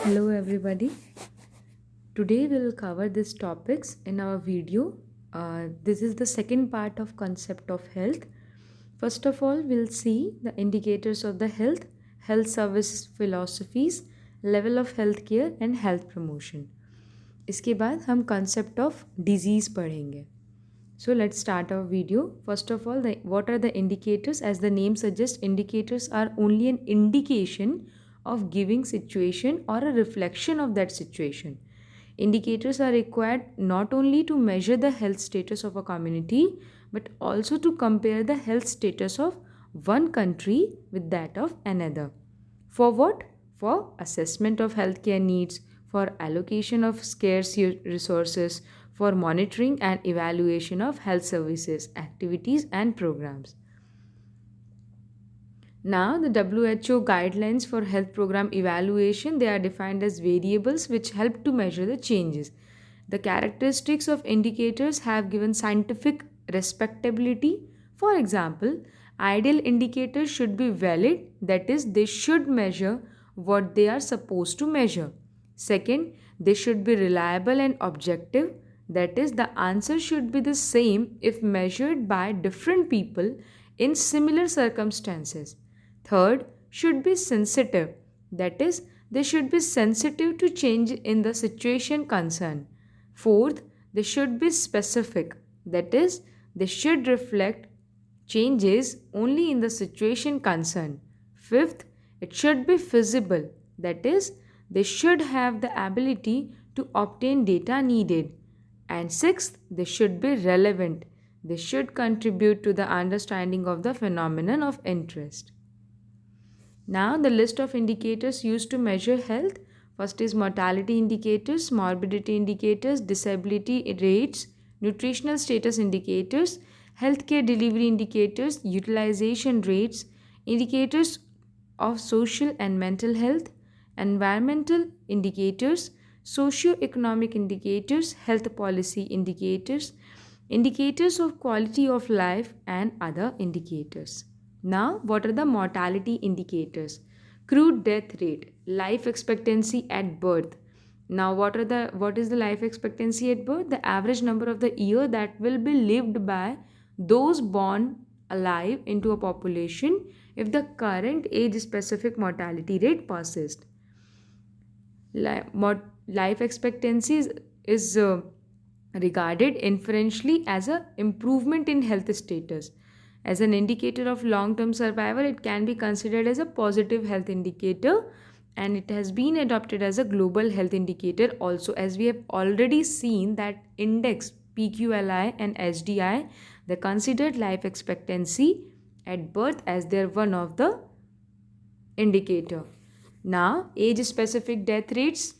Hello everybody. Today we'll cover these topics in our video. This is the second part of concept of health. First of all, we'll see the indicators of the health service philosophies, level of healthcare and health promotion. इसके बाद हम concept of disease पढ़ेंगे. So let's start our video. First of all, what are the indicators? As the name suggests, indicators are only an indication of giving situation or a reflection of that situation. Indicators are required not only to measure the health status of a community but also to compare the health status of one country with that of another. For what? For assessment of healthcare needs, for allocation of scarce resources, for monitoring and evaluation of health services, activities, and programs. Now, the WHO guidelines for health program evaluation, they are defined as variables which help to measure the changes. The characteristics of indicators have given scientific respectability. For example, ideal indicators should be valid, that is, they should measure what they are supposed to measure. Second, they should be reliable and objective, that is, the answer should be the same if measured by different people in similar circumstances. Third, should be sensitive, that is, they should be sensitive to change in the situation concerned. Fourth, they should be specific, that is, they should reflect changes only in the situation concerned. Fifth, it should be feasible, that is, they should have the ability to obtain data needed. And sixth, they should be relevant, they should contribute to the understanding of the phenomenon of interest. Now, the list of indicators used to measure health. First is mortality indicators, morbidity indicators, disability rates, nutritional status indicators, healthcare delivery indicators, utilization rates, indicators of social and mental health, environmental indicators, socio-economic indicators, health policy indicators, indicators of quality of life, and other indicators. Now, what are the mortality indicators? Crude death rate, life expectancy at birth. Now, what is the life expectancy at birth? The average number of the year that will be lived by those born alive into a population if the current age specific mortality rate persists. Life expectancy is regarded inferentially as an improvement in health status. As an indicator of long term survival, it can be considered as a positive health indicator, and it has been adopted as a global health indicator also, as we have already seen that index PQLI and HDI, they considered life expectancy at birth as their one of the indicator. Now, age specific death rates.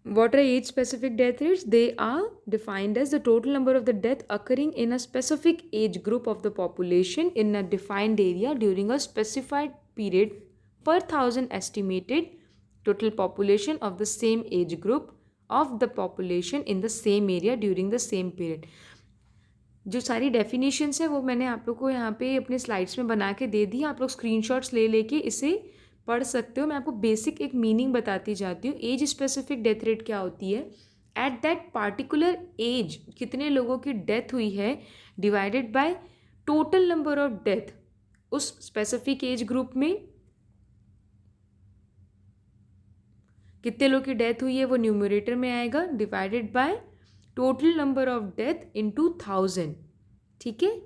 What are age specific death rates? They are defined as the total number of the death occurring in a specific age group of the population in a defined area during a specified period per thousand estimated total population of the same age group of the population in the same area during the same period. जो सारी definitions है वो मैंने आप लोग को यहाँ पे अपने स्लाइड्स में बना के दे दी. आप लोग स्क्रीनशॉट्स ले लेके इसे पढ़ सकते हो. मैं आपको बेसिक एक मीनिंग बताती जाती हूँ. एज स्पेसिफिक डेथ रेट क्या होती है? एट दैट पार्टिकुलर एज कितने लोगों की डेथ हुई है divided by total number of death उस स्पेसिफिक एज ग्रुप में कितने लोगों की डेथ हुई है वो न्यूमरेटर में आएगा divided by total number of death into 1000. ठीक है,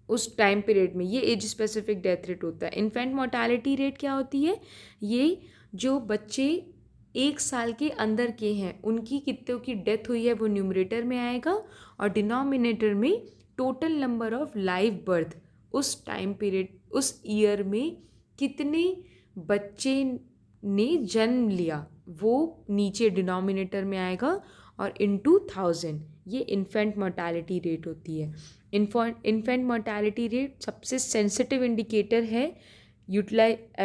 उस टाइम पीरियड में ये एज स्पेसिफिक डेथ रेट होता है. इन्फेंट मोर्टालिटी रेट क्या होती है? ये जो बच्चे 1 साल के अंदर के हैं उनकी कितनों की डेथ हुई है वो न्यूमरेटर में आएगा और डिनोमिनेटर में total number of live birth उस टाइम पीरियड उस ईयर में कितने बच्चे ने जन्म लिया वो नीचे डिनोमिनेटर में आएगा और इनटू 1000. ये इन्फेंट मोर्टालिटी रेट होती है. इन्फेंट मोर्टालिटी रेट सबसे सेंसिटिव इंडिकेटर है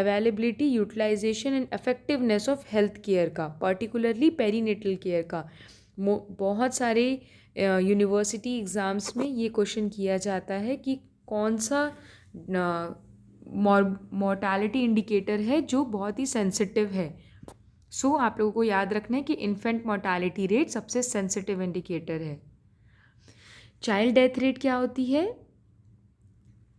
availability, utilisation and effectiveness of health care का, पर्टिकुलरली पेरीनेटल केयर का. बहुत सारे यूनिवर्सिटी एग्ज़ाम्स में ये क्वेश्चन किया जाता है कि कौन सा मोर्टालिटी इंडिकेटर है जो बहुत ही सेंसिटिव है। सो आप लोगों को याद रखना है कि इन्फेंट मोर्टालिटी रेट सबसे सेंसिटिव इंडिकेटर है। चाइल्ड डेथ रेट क्या होती है?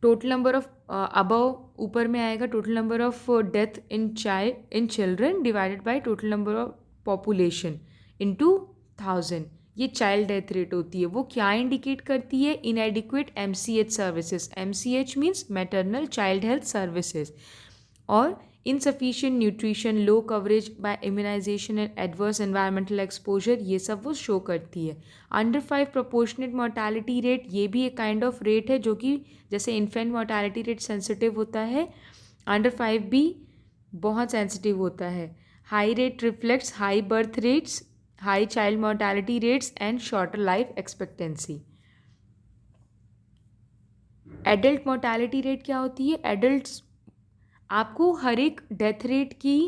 टोटल नंबर ऑफ अबव ऊपर में आएगा total number of death in children divided by total number of population into 1000। ये चाइल्ड डेथ रेट होती है। वो क्या इंडिकेट करती है? Inadequate MCH services. MCH means maternal child health services. और insufficient nutrition, low coverage by immunisation and adverse environmental exposure, ये सब वो शो करती है। अंडर 5 प्रोपोर्शनेट मोर्टालिटी रेट, ये भी एक काइंड ऑफ रेट है जो कि जैसे इन्फेंट मोर्टालिटी रेट सेंसिटिव होता है, अंडर 5 भी बहुत सेंसिटिव होता है। High rate reflects high birth rates, high child mortality rates and shorter life expectancy. Adult mortality rate क्या होती है? एडल्ट्स, आपको हर एक डेथ रेट की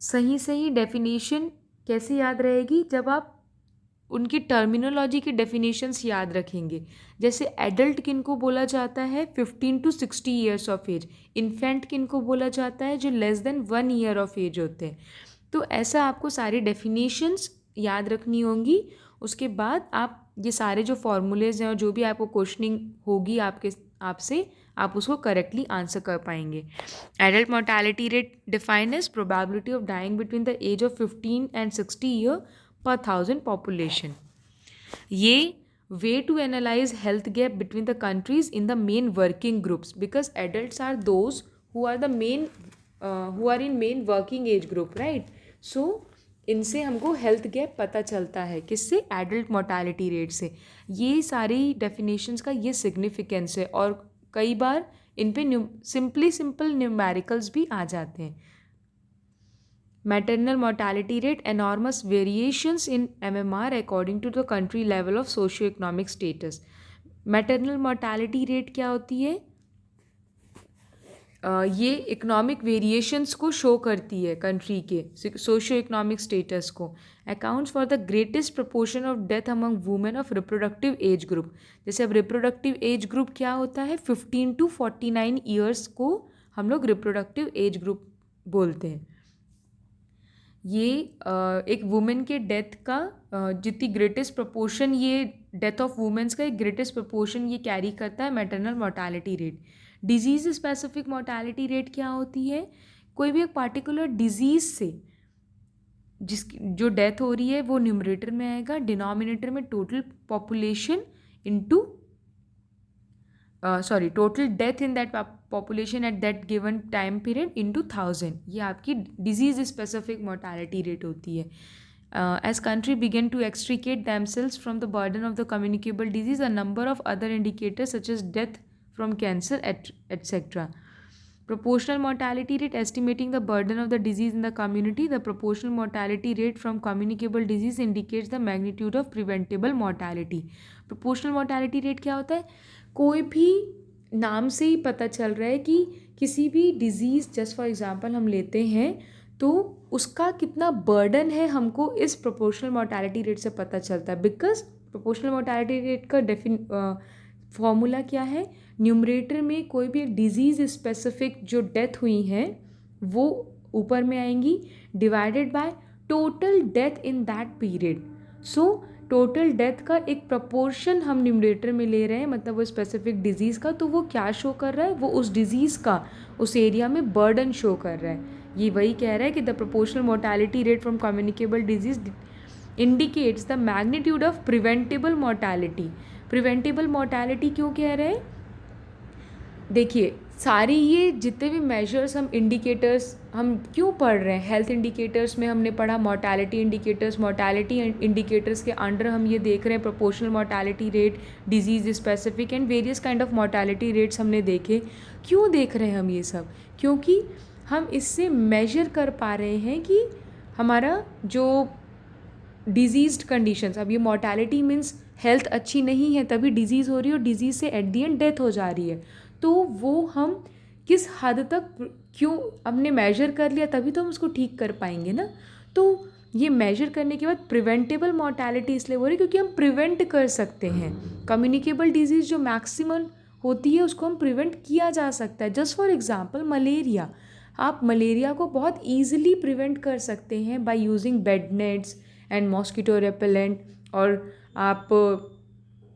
सही सही डेफिनेशन कैसे याद रहेगी? जब आप उनकी टर्मिनोलॉजी की डेफिनेशंस याद रखेंगे। जैसे एडल्ट किन को बोला जाता है? 15 to 60 years of age. Infant किन को बोला जाता है? जो less than 1 year of age होते हैं। तो ऐसा आपको सारी डेफिनेशंस याद रखनी होंगी। उसके बाद आप ये सारे जो फॉर्मूलेज हैं और जो भी आपको क्वेश्चनिंग होगी आपसे, आप उसको करेक्टली आंसर कर पाएंगे। Adult mortality rate defined as probability of dying between the age of 15 and 60 year per 1000 population. ये way to analyze health gap between the countries in the main working groups, because adults are those who are the main who are in main working age group, right? So इनसे हमको health gap पता चलता है। किससे? Adult mortality rate से। ये सारी definitions का ये सिग्निफिकेंस है। और कई बार इन पे सिंपल न्यूमेरिकल्स भी आ जाते हैं। Maternal mortality rate, enormous variations in MMR according to the country level of socio-economic status. Maternal mortality rate क्या होती है? ये इकोनॉमिक वेरिएशंस को शो करती है कंट्री के सोशियो इकोनॉमिक स्टेटस को। Accounts for the greatest proportion of death among women of reproductive age group. जैसे अब रिप्रोडक्टिव एज ग्रुप क्या होता है? 15 to 49 ईयर्स को हम लोग रिप्रोडक्टिव एज ग्रुप बोलते हैं। ये एक वुमेन के डेथ का जितनी ग्रेटेस्ट प्रपोर्शन, ये डेथ ऑफ वुमेन्स का एक ग्रेटेस्ट प्रपोर्शन ये कैरी करता है maternal mortality rate. Disease specific mortality rate क्या होती है? कोई भी एक पार्टिकुलर डिजीज़ से जिसकी जो डेथ हो रही है वो न्यूमरेटर में आएगा, डिनोमिनेटर में total population into total death in that population at that given time period into 1000। ये आपकी डिजीज स्पेसिफिक मोर्टालिटी रेट होती है। As country began to extricate themselves from the burden of the communicable disease, a number of other indicators such as death from cancer etcetera. Proportional mortality rate, estimating the burden of the disease in the community. The proportional mortality rate from communicable disease indicates the magnitude of preventable mortality. Proportional mortality rate क्या होता है? कोई भी नाम से ही पता चल रहा है कि किसी भी डिजीज़, जस्ट फॉर एग्जांपल हम लेते हैं तो उसका कितना बर्डन है हमको इस प्रोपोर्शनल मोर्टालिटी रेट से पता चलता है। बिकॉज प्रोपोर्शनल मोर्टालिटी रेट का फॉर्मूला क्या है? न्यूमरेटर में कोई भी डिजीज़ स्पेसिफिक जो डेथ हुई हैं वो ऊपर में आएंगी, divided by total death in that period. So total death का एक प्रपोर्शन हम न्यूमरेटर में ले रहे हैं, मतलब वो स्पेसिफिक डिजीज़ का, तो वो क्या शो कर रहा है? वो उस डिजीज़ का उस एरिया में बर्डन शो कर रहा है। ये वही कह रहा है कि the proportional mortality rate from communicable disease indicates the magnitude of preventable mortality. Preventable mortality क्यों कह रहे हैं? देखिए, सारी ये जितने भी मेजर्स हम इंडिकेटर्स हम क्यों पढ़ रहे हैं? हेल्थ इंडिकेटर्स में हमने पढ़ा मोर्टालिटी इंडिकेटर्स, मोर्टालिटी इंडिकेटर्स के अंडर हम ये देख रहे हैं proportional mortality rate, disease specific and various kind of mortality rates हमने देखे। क्यों देख रहे हैं हम ये सब? क्योंकि हम इससे मेजर कर पा रहे हैं कि हमारा जो डिजीज़्ड कंडीशंस, अब ये मोर्टालिटी मीन्स हेल्थ अच्छी नहीं है तभी डिजीज़ हो रही है और डिजीज़ से एट दी एंड डेथ हो जा रही है, तो वो हम किस हद तक क्यों हमने मेजर कर लिया तभी तो हम उसको ठीक कर पाएंगे ना। तो ये मेजर करने के बाद प्रिवेंटेबल मोर्टालिटी इसलिए हो रही है क्योंकि हम प्रिवेंट कर सकते हैं। कम्युनिकेबल डिजीज़ जो मैक्सिमम होती है उसको हम प्रिवेंट किया जा सकता है। जस्ट फॉर एग्जांपल मलेरिया, आप मलेरिया को बहुत ईजिली प्रिवेंट कर सकते हैं by using bed nets and mosquito repellent, और आप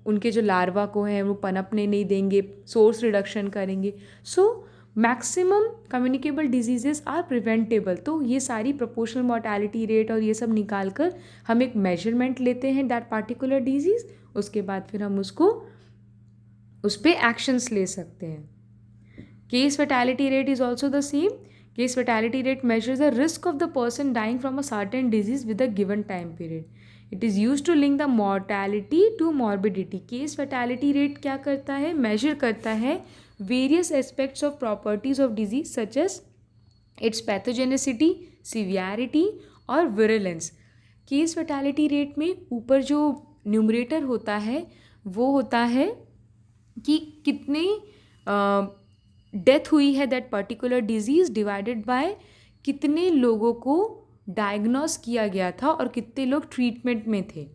उनके जो लार्वा को हैं वो पनपने नहीं देंगे, सोर्स रिडक्शन करेंगे। So maximum communicable diseases are preventable. तो ये सारी प्रोपोर्शनल मोर्टेलिटी रेट और ये सब निकाल कर हम एक मेजरमेंट लेते हैं दैट पार्टिकुलर डिजीज़, उसके बाद फिर हम उसको उस पर एक्शंस ले सकते हैं। Case fatality rate is also the same. Case fatality rate measures the risk of the person dying from a certain disease with a given time period. It is used to link the mortality to morbidity. Case fatality rate क्या करता है? Measure करता है various aspects of properties of disease such as its pathogenicity, severity और virulence. Case fatality rate में ऊपर जो numerator होता है वो होता है कि कितने डेथ हुई है that particular disease divided by कितने लोगों को डायग्नोस किया गया था और कितने लोग ट्रीटमेंट में थे।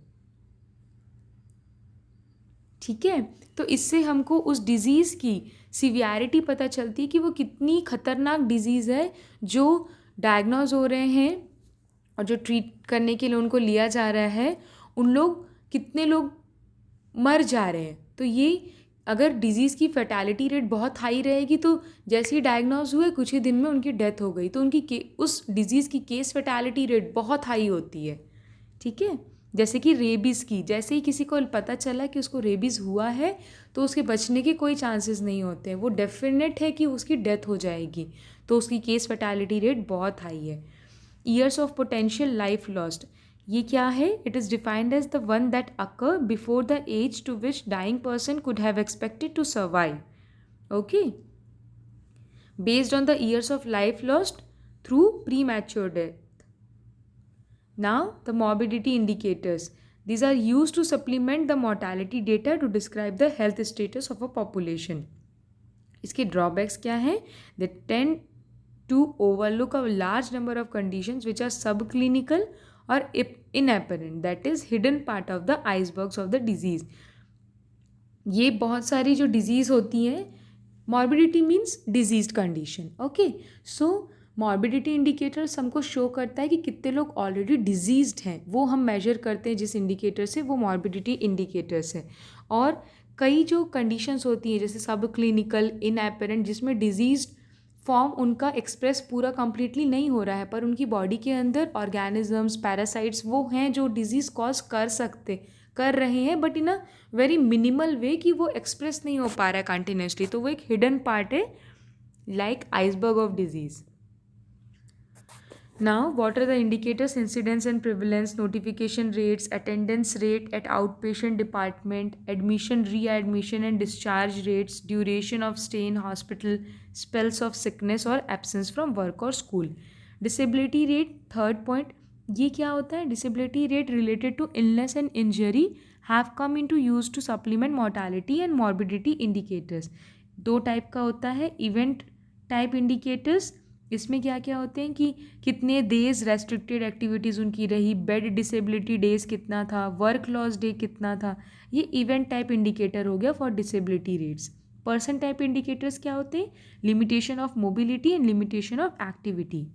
ठीक है, तो इससे हमको उस डिज़ीज़ की सीवियरिटी पता चलती है कि वो कितनी खतरनाक डिज़ीज़ है जो डायग्नोज हो रहे हैं और जो ट्रीट करने के लिए उनको लिया जा रहा है, उन लोग कितने लोग मर जा रहे हैं। तो ये अगर डिज़ीज़ की फैटेलिटी रेट बहुत हाई रहेगी तो जैसे ही डायग्नोज हुए कुछ ही दिन में उनकी डेथ हो गई, तो उनकी उस डिज़ीज़ की केस फैटेलिटी रेट बहुत हाई होती है। ठीक है, जैसे कि रेबीज़ की, जैसे ही किसी को पता चला कि उसको रेबीज़ हुआ है तो उसके बचने के कोई चांसेस नहीं होते हैं, वो डेफिनेट है कि उसकी डेथ हो जाएगी, तो उसकी केस फैटेलिटी रेट बहुत हाई है। Years of potential life lost, ये क्या है? It is defined as the one that occur before the age to which dying person could have expected to survive. Okay, based on the years of life lost through premature death. Now, the morbidity indicators. These are used to supplement the mortality data to describe the health status of a population. इसके drawbacks क्या हैं? They tend to overlook a large number of conditions which are subclinical or inapparent, that is hidden part of the icebergs of the disease. ये बहुत सारी जो disease होती हैं, morbidity means diseased condition. Okay, so morbidity indicators हमको show करता है कि कितने लोग ऑलरेडी डिजीज्ड हैं, वो हम मेजर करते हैं जिस इंडिकेटर से, वो मॉर्बिडिटी इंडिकेटर्स है। और कई जो कंडीशंस होती हैं जैसे सब क्लिनिकल, इनएपेरेंट, जिसमें डिजीज्ड फॉर्म उनका एक्सप्रेस पूरा कंप्लीटली नहीं हो रहा है पर उनकी बॉडी के अंदर ऑर्गेनिजम्स, पैरासाइट्स वो हैं जो डिजीज़ कॉज कर रहे हैं but in a very minimal way कि वो एक्सप्रेस नहीं हो पा रहा है कंटिन्यूसली, तो वो एक हिडन पार्ट है like iceberg of disease. Now, what are the indicators? Incidence and prevalence, notification rates, attendance rate at outpatient department, admission, readmission and discharge rates, duration of stay in hospital, spells of sickness or absence from work or school. Disability rate, third point, ये क्या होता है? Disability rate related to illness and injury have come into use to supplement mortality and morbidity indicators. दो type का होता है, event type indicators, इसमें क्या क्या होते हैं कि कितने डेज रेस्ट्रिक्टेड एक्टिविटीज़ उनकी रही, बेड डिसेबिलिटी डेज कितना था, वर्क लॉस डे कितना था, ये इवेंट टाइप इंडिकेटर हो गया for disability rates. Person type indicators क्या होते हैं? Limitation of mobility and limitation of activity.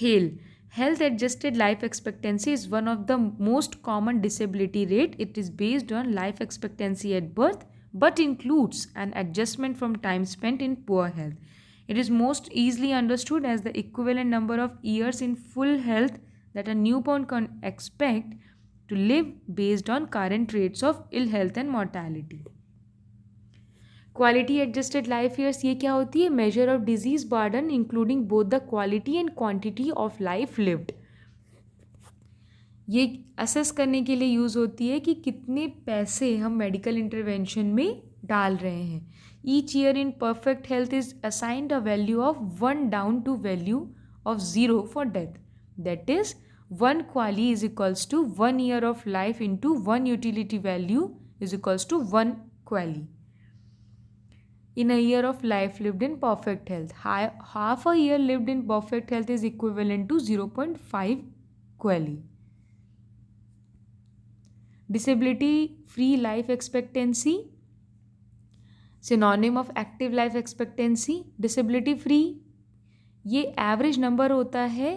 Hello, health adjusted life expectancy is one of the most common disability rate. It is based on life expectancy at birth but includes an adjustment from time spent in poor health. It is most easily understood as the equivalent number of years in full health that a newborn can expect to live based on current rates of ill health and mortality. Quality adjusted life years ये क्या होती है? Measure of disease burden including both the quality and quantity of life lived. ये assess करने के लिए use होती है कि कितने पैसे हम मेडिकल इंटरवेंशन में डाल रहे हैं। Each year in perfect health is assigned a value of 1 down to value of 0 for death. That is, 1 quali is equals to 1 year of life into 1 utility value is equals to 1 quali. In a year of life lived in perfect health, half a year lived in perfect health is equivalent to 0.5 quali. Disability free life expectancy, synonym of active life expectancy, disability free, ये average number होता है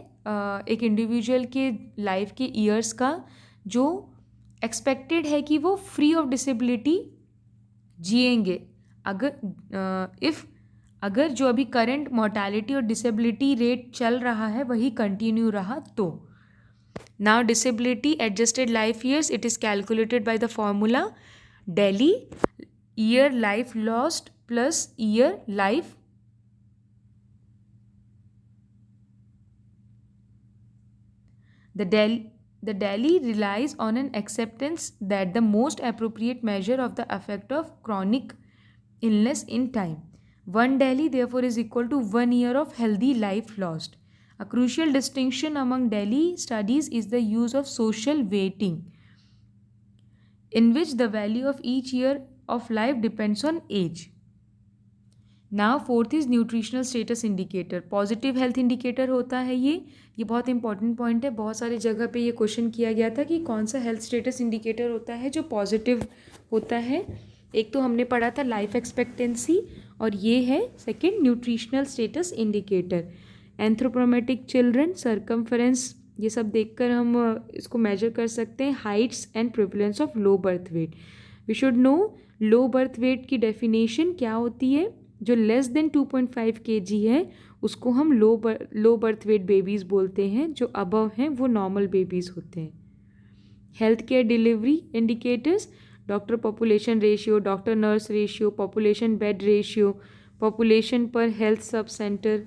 एक individual के life के years का जो expected है कि वो फ्री ऑफ डिसेबिलिटी जिएंगे। अगर जो अभी करंट मोर्टालिटी और डिसेबिलिटी रेट चल रहा है वही कंटिन्यू रहा तो। Now disability adjusted life years, it is calculated by the formula daily year life lost plus year life The Delhi relies on an acceptance that the most appropriate measure of the effect of chronic illness in time. One Delhi, therefore, is equal to 1 year of healthy life lost. A crucial distinction among Delhi studies is the use of social weighting, in which the value of each year of life depends on age. Now fourth is nutritional status indicator, positive health indicator होता है ये बहुत important point है। बहुत सारी जगह पे ये क्वेश्चन किया गया था कि कौन सा हेल्थ स्टेटस इंडिकेटर होता है जो पॉजिटिव होता है। एक तो हमने पढ़ा था लाइफ एक्सपेक्टेंसी और ये है second nutritional status indicator. Anthropometric children, circumference, ये सब देखकर हम इसको मेजर कर सकते हैं। Heights and prevalence of low birth weight, we should know low birth weight की डेफिनेशन क्या होती है। जो लेस देन 2.5 kg है उसको हम लो बर्थ वेट बेबीज़ बोलते हैं, जो अबव हैं वो नॉर्मल बेबीज़ होते हैं। Health care delivery indicators, doctor population ratio, doctor nurse ratio, population bed ratio, population पर हेल्थ सब सेंटर,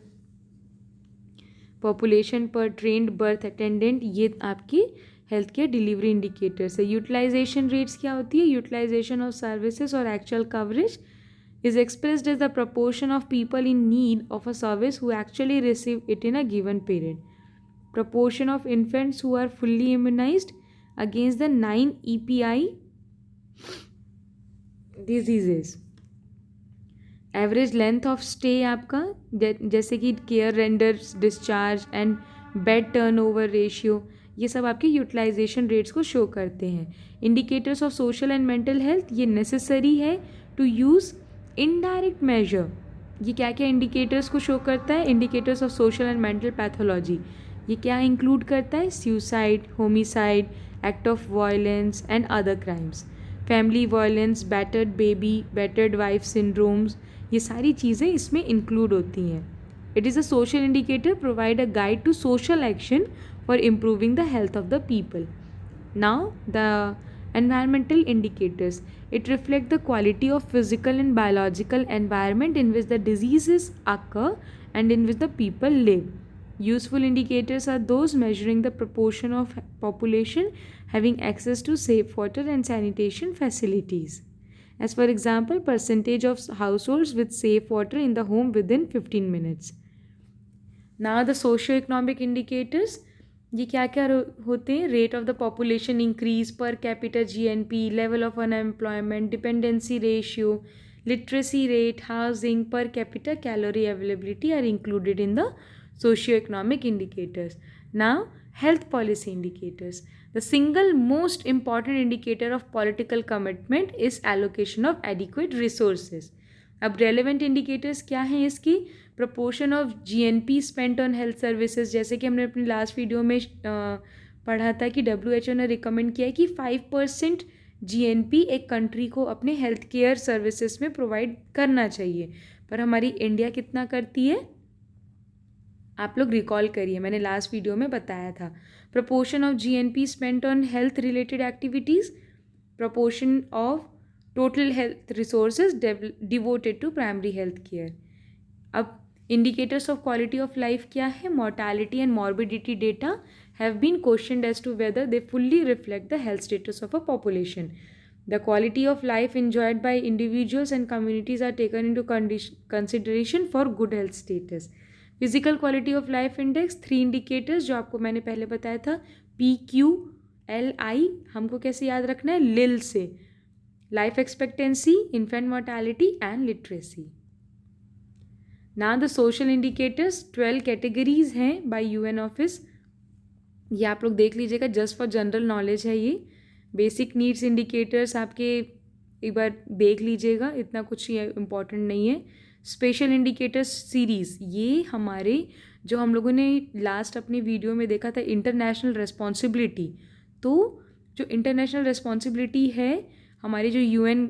पॉपुलेशन पर ट्रेंड बर्थ अटेंडेंट, ये आपकी हेल्थ केयर डिलीवरी इंडिकेटर्स है। यूटिलाइजेशन रेट्स क्या होती है, यूटिलाइजेशन ऑफ सर्विसेज और actual coverage is expressed as the proportion of people in need of a service who actually receive it in a given period. Proportion of infants who are fully immunized against the 9 EPI diseases. Average length of stay आपका जैसे कि care renders, discharge and bed turnover ratio, ये सब आपके utilisation rates को show करते हैं। Indicators of social and mental health, ये नेसेसरी है टू यूज़ इनडायरेक्ट मेजर। ये क्या क्या इंडिकेटर्स को शो करता है, indicators of social and mental pathology, ये क्या इंक्लूड करता है, suicide, homicide, act of violence and other crimes, family violence, battered baby, battered wife syndromes, ये सारी चीज़ें इसमें इंक्लूड होती हैं। It is a social indicator, provide a guide to social action for improving the health of the people. Now the environmental indicators, it reflects the quality of physical and biological environment in which the diseases occur and in which the people live. Useful indicators are those measuring the proportion of population having access to safe water and sanitation facilities. As for example, percentage of households with safe water in the home within 15 minutes. Now the socio-economic indicators, ये क्या क्या होते हैं, rate of the population increase, per capita GNP, level of unemployment, dependency ratio, literacy rate, housing, per capita calorie availability are included in the socio economic indicators. Now health policy indicators, the single most important indicator of political commitment is allocation of adequate resources. अब relevant indicators क्या हैं इसकी, proportion of GNP spent on health services, जैसे कि हमने अपनी last video में पढ़ा था कि WHO ने रिकमेंड किया है कि 5% GNP एक कंट्री को अपने हेल्थ केयर सर्विसेज में प्रोवाइड करना चाहिए, पर हमारी इंडिया कितना करती है, आप लोग रिकॉल करिए, मैंने लास्ट वीडियो में बताया था। Proportion of GNP spent on health related activities, proportion of total health resources devoted to primary health care. अब indicators of quality of life क्या है, mortality and morbidity data have been questioned as to whether they fully reflect the health status of a population. The quality of life enjoyed by individuals and communities are taken into consideration for good health status. Physical quality of life index, 3 indicators जो आपको मैंने पहले बताया था, PQLI, हमको कैसे याद रखना है, लिल से, life expectancy, infant mortality and literacy. ना द सोशल इंडिकेटर्स, 12 कैटेगरीज हैं बाय UN ऑफिस, ये आप लोग देख लीजिएगा, जस्ट फॉर जनरल नॉलेज है ये। बेसिक नीड्स इंडिकेटर्स आपके एक बार देख लीजिएगा, इतना कुछ ये इम्पोर्टेंट नहीं है। स्पेशल इंडिकेटर्स सीरीज़, ये हमारे जो हम लोगों ने लास्ट अपनी वीडियो में देखा था इंटरनेशनल रिस्पॉन्सिबिलिटी, तो जो इंटरनेशनल रिस्पॉन्सिबिलिटी है हमारी जो यूएन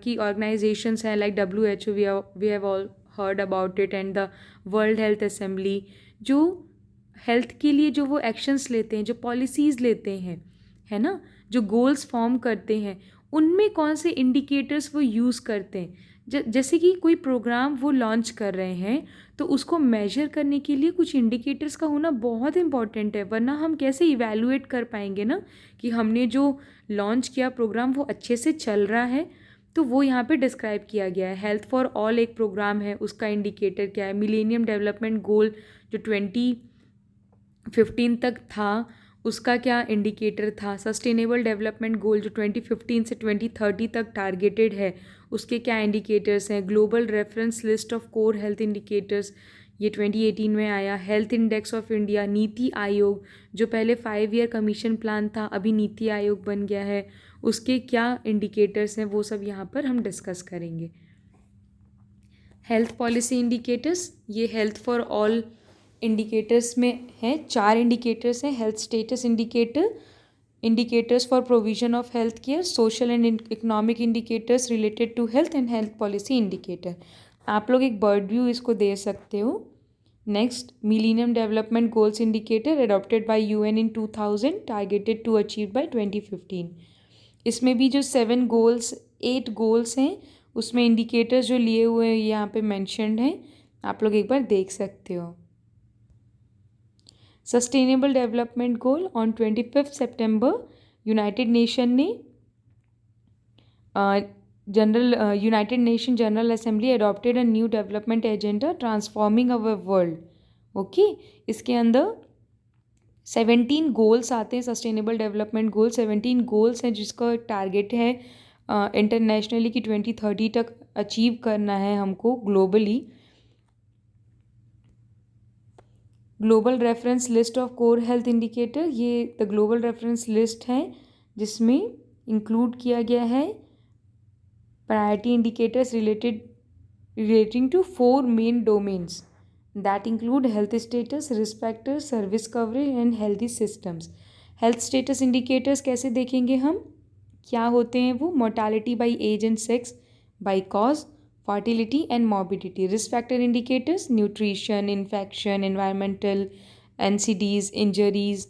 की ऑर्गेनाइजेशंस हैं like WHO, we have all heard about it, and the world health assembly, जो हेल्थ के लिए जो वो एक्शंस लेते हैं, जो पॉलिसीज़ लेते हैं, है ना, जो गोल्स फॉर्म करते हैं, उनमें कौन से इंडिकेटर्स वो यूज़ करते हैं। जैसे कि कोई प्रोग्राम वो लॉन्च कर रहे हैं तो उसको मेजर करने के लिए कुछ इंडिकेटर्स का होना बहुत इंपॉर्टेंट है, वरना हम कैसे इवैल्यूएट कर पाएंगे ना कि हमने जो लॉन्च किया प्रोग्राम वो अच्छे से चल रहा है। तो वो यहाँ पे डिस्क्राइब किया गया है। हेल्थ फॉर ऑल एक प्रोग्राम है, उसका इंडिकेटर क्या है। मिलेनियम डेवलपमेंट गोल जो 2015 तक था, उसका क्या इंडिकेटर था। सस्टेनेबल डेवलपमेंट गोल जो 2015 से 2030 तक टारगेटेड है, उसके क्या इंडिकेटर्स हैं। Global reference list of core health indicators, ये 2018 में आया। Health index of India, NITI Aayog जो पहले 5 ईयर कमीशन प्लान था अभी नीति आयोग बन गया है, उसके क्या इंडिकेटर्स हैं, वो सब यहाँ पर हम डिस्कस करेंगे। हेल्थ पॉलिसी इंडिकेटर्स, ये हेल्थ फॉर ऑल इंडिकेटर्स में है। 4 इंडिकेटर्स हैं। Health status indicator, indicators for provision of health care, social and economic indicators related to health, and health policy indicator. आप लोग एक बर्ड व्यू इसको दे सकते हो। Next, millennium development goals indicator adopted by UN in 2000, targeted to achieve by 2015। इसमें भी जो 8 गोल्स हैं, उसमें इंडिकेटर्स जो लिए हुए हैं यहाँ पे मैंशनड हैं, आप लोग एक बार देख सकते हो। सस्टेनेबल डेवलपमेंट गोल, ऑन 25 सितंबर यूनाइटेड नेशन ने United Nation General Assembly adopted a new development agenda transforming our world. Okay, इसके अंदर 17 गोल्स आते हैं। सस्टेनेबल डेवलपमेंट गोल 17 गोल्स हैं, जिसका टारगेट है इंटरनेशनली कि 2030 तक अचीव करना है हमको globally. Global reference list of core health indicator, ये द ग्लोबल रेफरेंस लिस्ट है जिसमें इंक्लूड किया गया है priority indicators relating to 4 main domains that include health status, risk factors, service coverage and healthy systems. Health status indicators कैसे देखेंगे हम, क्या होते हैं वो। Mortality by age and sex, by cause, fertility and morbidity. Risk factor indicators, nutrition, infection, environmental, NCDs, injuries.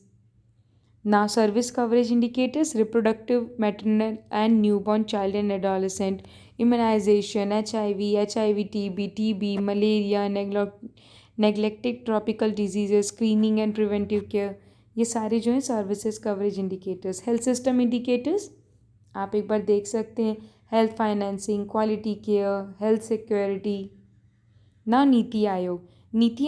Now service coverage indicators, reproductive, maternal and newborn child and adolescent, immunization, HIV, TB, malaria, neglected tropical diseases, screening and preventive care, ये सारे जो हैं services coverage indicators. Health system indicators आप एक बार देख सकते हैं, health financing, quality care, health security. ना NITI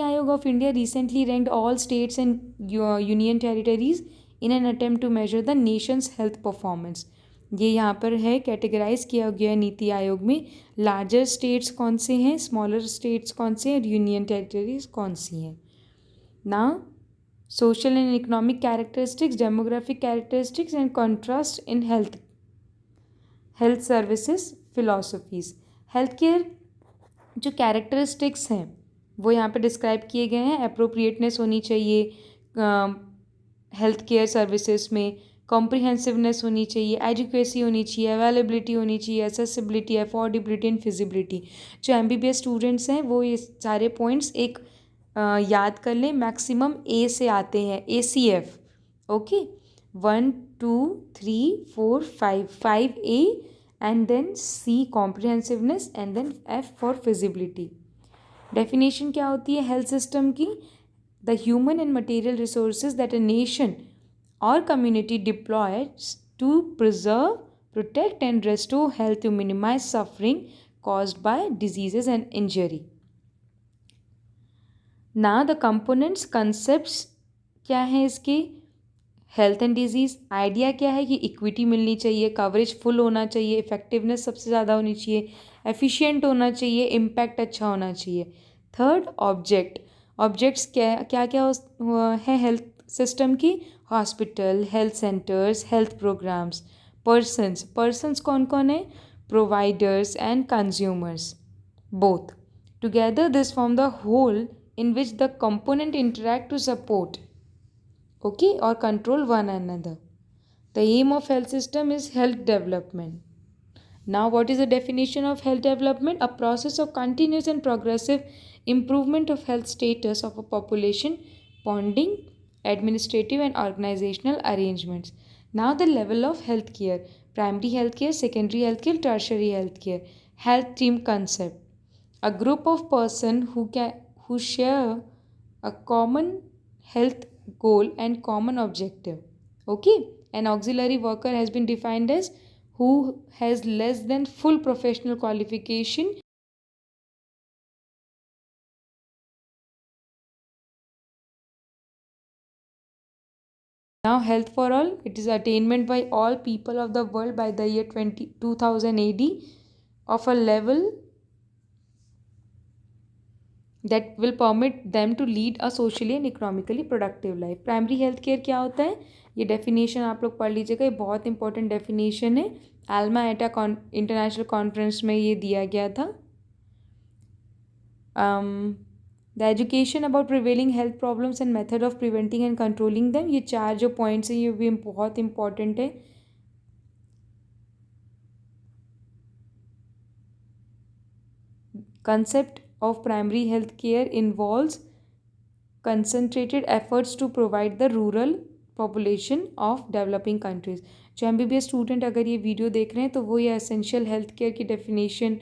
Aayog of India recently ranked all states and union territories in an attempt to measure the nation's health performance. ये यहाँ पर है, कैटेगराइज किया गया है नीति आयोग में, लार्जर स्टेट्स कौन से हैं, स्मॉलर स्टेट्स कौन से हैं, और यूनियन टेरिटरीज कौन सी हैं। ना social and economic characteristics, demographic characteristics and contrast in health services philosophies. Health care जो कैरेक्टरिस्टिक्स हैं वो यहाँ पे डिस्क्राइब किए गए हैं। अप्रोप्रिएटनेस होनी चाहिए हेल्थ केयर सर्विसेज में, कॉम्प्रिहेंसिवनेस होनी चाहिए, एजुकेसी होनी चाहिए, अवेलेबिलिटी होनी चाहिए, एसेसिबिलिटी, अफोर्डेबिलिटी एंड फिजिबिलिटी। जो MBBS स्टूडेंट्स हैं वो ये सारे पॉइंट्स एक याद कर लें, मैक्सिमम A से आते हैं, ACF। Okay, 1 2 3 4 5 A and then C comprehensiveness and then F for feasibility. Definition क्या होती है हेल्थ सिस्टम की, the human and material resources that a nation और community deploys to preserve, protect and restore health to minimise suffering caused by diseases and injury. ना the components, concepts क्या हैं इसके, health and disease. Idea क्या है कि equity मिलनी चाहिए, कवरेज फुल होना चाहिए, इफेक्टिवनेस सबसे ज़्यादा होनी चाहिए, एफिशिएंट होना चाहिए, इम्पैक्ट अच्छा होना चाहिए। Third, object. ऑब्जेक्ट्स क्या क्या है हेल्थ सिस्टम की, hospital, health centres, health programmes. Persons कौन कौन है, providers, and consumers. Both. Together, this form the whole in which the component interact to support, okay, or control one another. The aim of health system is health development. Now, what is the definition of health development? A process of continuous and progressive improvement of health status of a population, bonding, administrative and organizational arrangements. Now, the level of healthcare: primary healthcare, secondary healthcare, tertiary healthcare. Health team concept: a group of person who share a common health goal and common objective. Okay, an auxiliary worker has been defined as who has less than full professional qualification. Now, health for all, it is attainment by all people of the world by the year 2000 AD of a level that will permit them to lead a socially and economically productive life. Primary health care क्या होता है, ये definition आप लोग पढ़ लीजिएगा, ये बहुत इंपॉर्टेंट डेफिनेशन है. आल्मा एटा इंटरनेशनल कॉन्फ्रेंस में ये दिया गया था. The education about prevailing health problems and method of preventing and controlling them. ये चार जो पॉइंट्स हैं ये भी बहुत इंपॉर्टेंट है. Concept of primary health care involves concentrated efforts to provide the rural population of developing countries. जो MBBS student अगर ये वीडियो देख रहे हैं तो वो ये एसेंशियल हेल्थ केयर की डेफिनेशन,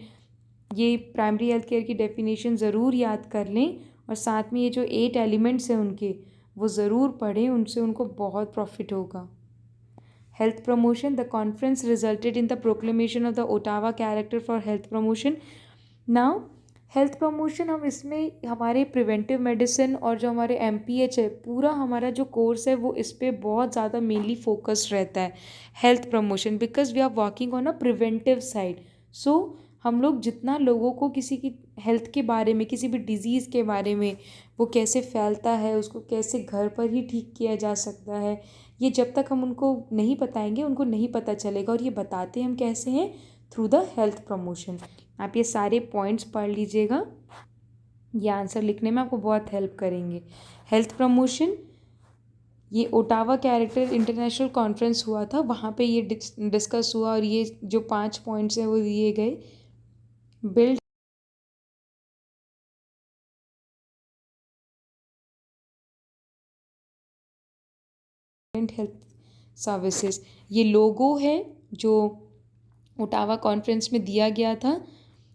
ये प्राइमरी हेल्थ केयर की डेफिनेशन ज़रूर याद कर लें और साथ में ये जो 8 एलिमेंट्स हैं उनके वो ज़रूर पढ़ें, उनसे उनको बहुत प्रॉफिट होगा. Health promotion: the conference resulted in the proclamation of the Ottawa character for health promotion. Now health promotion, हम इसमें हमारे प्रिवेंटिव मेडिसिन और जो हमारे MPH है, पूरा हमारा जो कोर्स है वो इस पर बहुत ज़्यादा मेनली फोकस्ड रहता है. Health promotion because we are working on a preventive side. So हम लोग जितना लोगों को किसी की हेल्थ के बारे में, किसी भी डिज़ीज़ के बारे में, वो कैसे फैलता है, उसको कैसे घर पर ही ठीक किया जा सकता है, ये जब तक हम उनको नहीं बताएंगे उनको नहीं पता चलेगा. और ये बताते हम कैसे हैं? Through the health promotion. आप ये सारे पॉइंट्स पढ़ लीजिएगा, ये आंसर लिखने में आपको बहुत हेल्प करेंगे. हेल्थ प्रमोशन, ये ओटावा कैरेक्टर इंटरनेशनल कॉन्फ्रेंस हुआ था, वहाँ पे ये डिस्कस हुआ और ये जो 5 पॉइंट्स हैं वो दिए गए. बिल्ड हेल्थ सर्विसेज, ये लोगो है जो ओटावा कॉन्फ्रेंस में दिया गया था.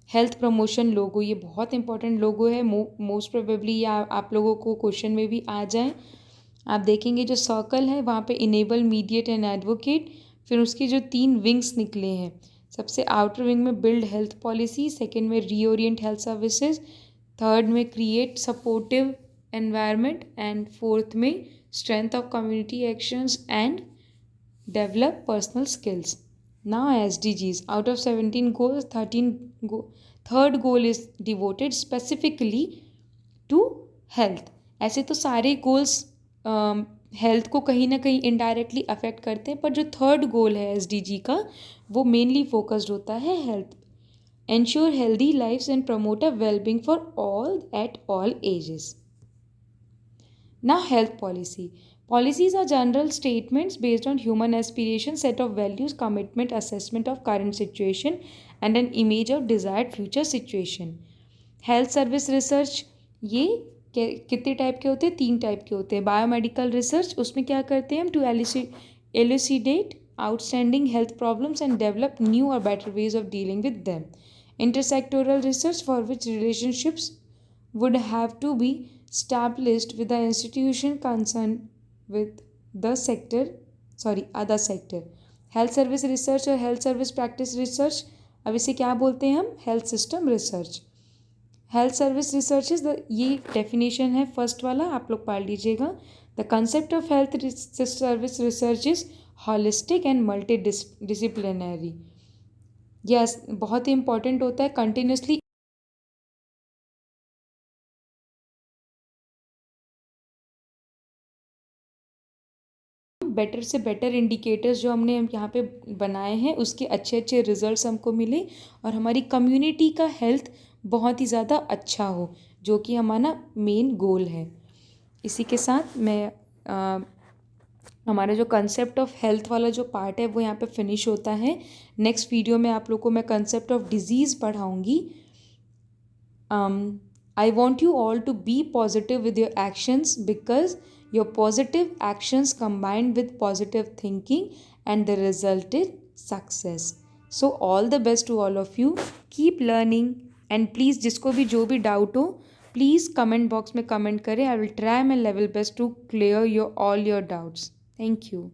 हेल्थ प्रमोशन लोगो, ये बहुत इंपॉर्टेंट लोगो है. मोस्ट प्रोबेबली ये आप लोगों को क्वेश्चन में भी आ जाए. आप देखेंगे जो सर्कल है वहाँ पे इनेबल, मीडिएट एंड एडवोकेट. फिर उसके जो 3 विंग्स निकले हैं, सबसे आउटर विंग में बिल्ड हेल्थ पॉलिसी, सेकेंड में रीओरिएंट हेल्थ सर्विसेज, थर्ड में create supportive environment and fourth में strength of community actions and develop personal skills. Now SDGs, out of 17 goals, third goal is devoted specifically to health. ऐसे तो सारे goals health को कहीं ना कहीं indirectly affect करते हैं, पर जो थर्ड गोल है SDG का वो मेनली फोकस्ड होता है health. Ensure healthy lifes and promote a wellbeing for all at all ages. Now, health policy. Policies are general statements based on human aspiration, set of values, commitment, assessment of current situation, and an image of desired future situation. Health service research, ये कितने type के होते हैं? 3 type के होते हैं. Biomedical research, उसमें क्या करते हैं हम? To elucidate outstanding health problems and develop new or better ways of dealing with them. Intersectoral research, for which relationships would have to be established with the institution concerned with the other sector. Health service research और health service practice research, अब इसे क्या बोलते हैं हम? Health system research. Health service research is the, ये definition है first वाला, आप लोग पढ़ लीजिएगा. The concept of health service research is holistic and multi disciplinary. Yes, बहुत ही इंपॉर्टेंट होता है. कंटिन्यूसली बेटर से बेटर इंडिकेटर्स जो हमने यहाँ पे बनाए हैं उसके अच्छे अच्छे रिजल्ट्स हमको मिले और हमारी कम्युनिटी का हेल्थ बहुत ही ज़्यादा अच्छा हो, जो कि हमारा मेन गोल है। इसी के साथ मैं हमारा जो कंसेप्ट ऑफ हेल्थ वाला जो पार्ट है वो यहाँ पे फिनिश होता है। नेक्स्ट वीडियो में आप लोग को मैं कंसेप्ट ऑफ डिजीज़ पढ़ाऊँगी। I want you all to be positive with your actions, because your positive actions combined with positive thinking and the result is success. So all the best to all of you. Keep learning and please जिसको भी जो भी doubt हो please comment box में comment करें. I will try my level best to clear your all your doubts. Thank you.